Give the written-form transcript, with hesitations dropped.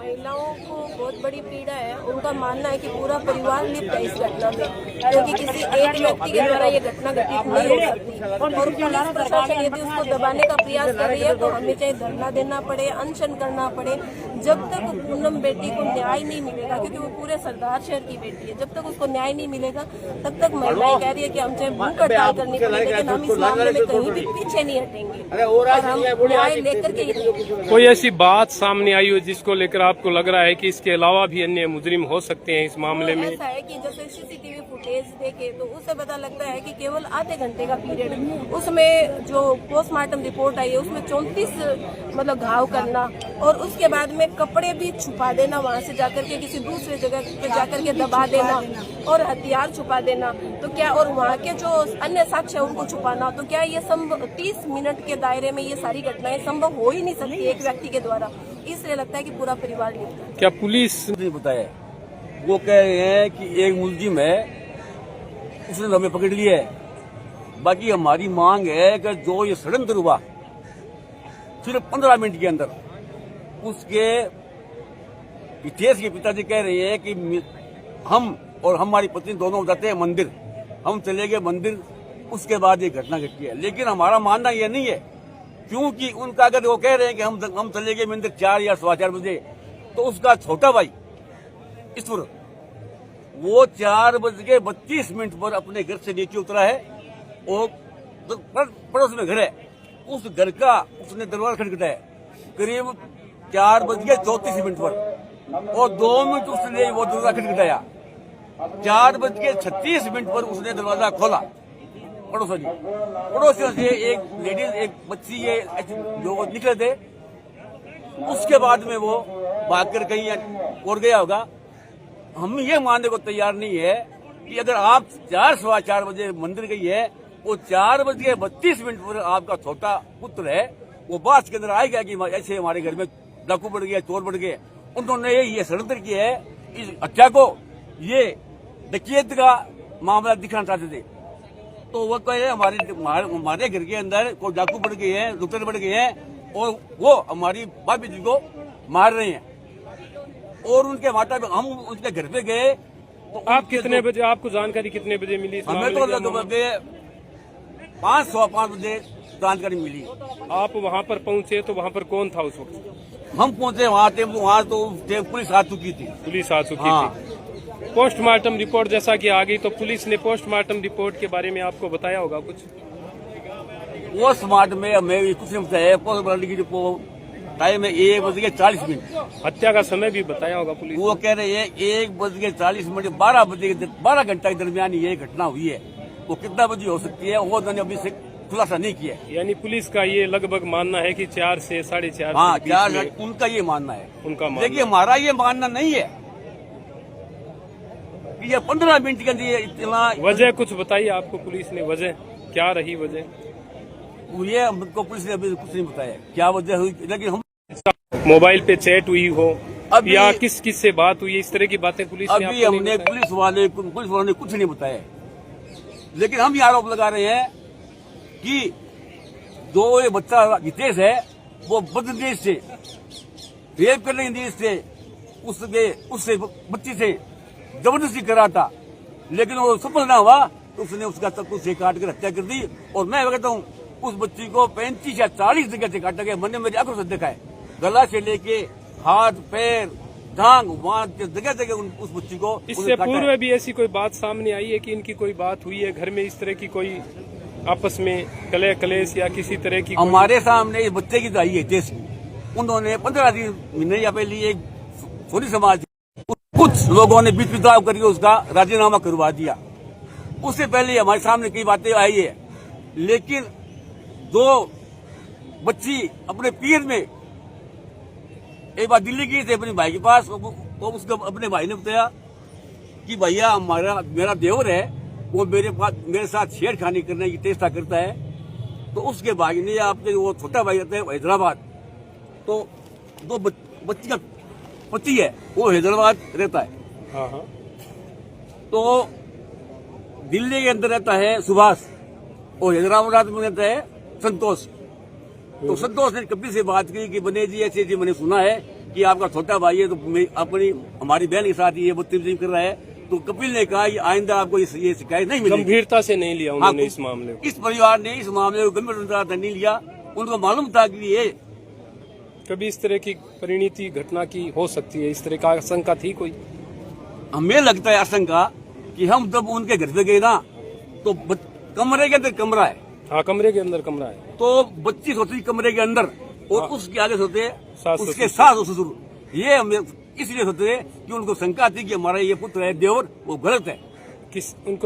महिलाओं को बहुत बड़ी पीड़ा है। उनका मानना है कि पूरा परिवार लिप्त है इस घटना में, क्योंकि किसी एक व्यक्ति के द्वारा ये घटना घटित नहीं हो सकती। और पुलिस प्रशासन यदि उसको दबाने का प्रयास कर रही है तो हमें चाहे धरना देना पड़े, अनशन करना पड़े, जब तक पूनम बेटी को न्याय नहीं मिलेगा, क्योंकि वो पूरे सरदार शहर की बेटी है, जब तक उसको न्याय नहीं मिलेगा तब तक महिलाएं कह रही है कि हम चाहे भूख हड़ताल करनी पड़े, लेकिन हम इस मामले में कहीं भी पीछे नहीं हटेंगे और हम न्याय लेकर के ही। कोई ऐसी बात सामने आई हो जिसको लेकर आपको लग रहा है कि इसके अलावा भी अन्य मुजरिम हो सकते हैं इस मामले में? ऐसा है कि जैसे सीसीटीवी फुटेज देखे तो उससे पता लगता है कि केवल आधे घंटे का पीरियड, उसमें जो पोस्टमार्टम रिपोर्ट आई है उसमें 34 मतलब घाव करना और उसके बाद में कपड़े भी छुपा देना, वहां से जाकर के किसी दूसरे जगह पे जाकर के दबा देना और हथियार छुपा देना, तो क्या और वहाँ के जो अन्य साक्ष्य है उनको छुपाना, तो क्या ये संभव 30 मिनट के दायरे में ये सारी घटनाएं संभव हो ही नहीं सकती एक व्यक्ति के द्वारा? इसलिए लगता है कि पूरा परिवार लिप्त है। क्या पुलिस नहीं बताया? वो कह रहे हैं कि एक मुलजिम है, उसने हमें पकड़ लिया है। बाकी हमारी मांग है कि जो ये षड्यंत्र हुआ सिर्फ 15 मिनट के अंदर, उसके हितेश के पिताजी कह रहे हैं कि हम और हमारी पत्नी दोनों जाते हैं मंदिर, हम चले गए मंदिर, उसके बाद ये घटना घटी है। लेकिन हमारा मानना यह नहीं है, क्योंकि उनका अगर वो कह रहे हैं कि हम चले गए मंदिर 4 या 4:15 बजे, तो उसका छोटा भाई ईश्वर वो 4:32 पर अपने घर से नीचे उतरा है और पड़ोस में घर है, उस घर का उसने दरवाजा खटखटाया करीब 4:34 पर और 2 मिनट उसने वो दरवाजा खटखटाया। 4:36 पर उसने दरवाजा खोला। पड़ोसियों से एक लेडीज, एक बच्ची, ये जो निकले थे, उसके बाद में वो भागकर कहीं और गया होगा। हम ये मानने को तैयार नहीं है कि अगर आप 4-4:15 बजे मंदिर गई है, वो 4:32 पर आपका छोटा पुत्र है, वो बात के अंदर आएगा कि ऐसे हमारे घर में डाकू बढ़ गया, चोर बढ़ गए। उन्होंने ये षड्यंत्र किया है, इस हत्या को ये डकैत का मामला दिखाना चाहते थे। तो वो कह रहे हमारे घर के अंदर कोई डाकू बढ़ गए हैं, लुटेरे बढ़ गए हैं और वो हमारी भाभी जी को मार रहे हैं। और उनके माता पे हम उनके घर पे गए तो आप कितने बजे, आपको जानकारी कितने बजे मिली? हमें तो लगभग 5-5 बजे जानकारी मिली। आप वहाँ पर पहुँचे तो वहाँ पर कौन था उस वक्त? हम पहुँचे वहाँ तो पुलिस आ चुकी थी। पुलिस आ चुकी थी। पोस्टमार्टम रिपोर्ट जैसा कि आ गई, तो पुलिस ने पोस्टमार्टम रिपोर्ट के बारे में आपको बताया होगा कुछ? पोस्टमार्टम में हमें कुछ नहीं बताया। पोस्टमार्टम की रिपोर्ट टाइम है 1:40। हत्या का समय भी बताया होगा पुलिस? वो कह रहे हैं 1:40, 12 घंटा के दरमियान ये घटना हुई है। वो कितना बजे हो सकती है वो उन्होंने अभी से खुलासा नहीं किया। यानी पुलिस का ये लगभग मानना है कि 4 से 4:30। हाँ, 4 उनका ये मानना है। उनका मानना। देखिए हमारा ये मानना नहीं है कि ये 15 मिनट के अंदर इतना। वजह कुछ बताइए आपको पुलिस ने, वजह क्या रही? वजह ये हमको पुलिस ने अभी कुछ नहीं बताया क्या वजह हुई। लेकिन हम मोबाइल पे चैट हुई हो या किस से बात हुई, इस तरह की बातें पुलिस ने अभी हमने पुलिस वालों ने कुछ नहीं बताया। लेकिन हम ये आरोप लगा रहे हैं कि जो ये बच्चा हितेश है वो बदनीयत से रेप करने की नीयत से उससे बच्ची से जबरदस्ती करा था, लेकिन वो सफल ना हुआ तो उसने उसका चक्कू से काट कर हत्या कर दी। और मैं कहता हूँ उस बच्ची को 35 या 40 जगह से काटा गया। मैंने मेरी आंखों से देखा है, गला से लेके हाथ, पैर, टांग, वहाँ जगह जगह उस बच्ची को। इससे पूर्व भी ऐसी कोई बात सामने आई है कि इनकी कोई बात हुई है घर में, इस तरह की कोई आपस में कलेश या किसी तरह की? हमारे सामने इस बच्चे की आई है हितेश की। उन्होंने 15 महीने या पहले एक सोनी समाज कुछ लोगों ने बीच बिताव करके उसका राजीनामा करवा दिया। उससे पहले हमारे सामने कई बातें आई है। लेकिन दो बच्ची अपने पीर में एक बार दिल्ली गई थी अपने भाई के पास, तो उसको अपने भाई ने बताया कि भैया मेरा देवर है, वो मेरे साथ छेड़खानी करने की चेष्टा करता है। तो उसके भाई ने, आपके वो छोटा भाई रहता है हैदराबाद, तो दो बच्ची का पति है वो हैदराबाद रहता है। हाँ। तो दिल्ली के अंदर रहता है सुभाष और हैदराबाद में रहता है संतोष। तो संतोष ने कभी से बात की कि बने जी ऐसे मैंने सुना है कि आपका छोटा भाई है तो अपनी हमारी बहन के साथ ये बदतमीजी कर रहा है, तो कपिल ने कहा कि आइंदा आपको ये शिकायत नहीं मिलेगी। गंभीरता से नहीं लिया उन्होंने हाँ, इस मामले को। इस परिवार ने इस मामले को गंभीरता से नहीं लिया। उनको मालूम था कि ये कभी इस तरह की परिणति घटना की हो सकती है, इस तरह का आशंका थी कोई? हमें लगता है आशंका कि हम जब उनके घर पे गए ना तो कमरे के अंदर कमरा है, हाँ कमरे के अंदर कमरा है, तो बच्ची सोती कमरे के अंदर और हाँ। उसके आगे सोते सास उसके ससुर। सास ससुर। ये हमें इसलिए सोते कि उनको शंका थी कि हमारा ये पुत्र है देवर, वो गलत है। उनको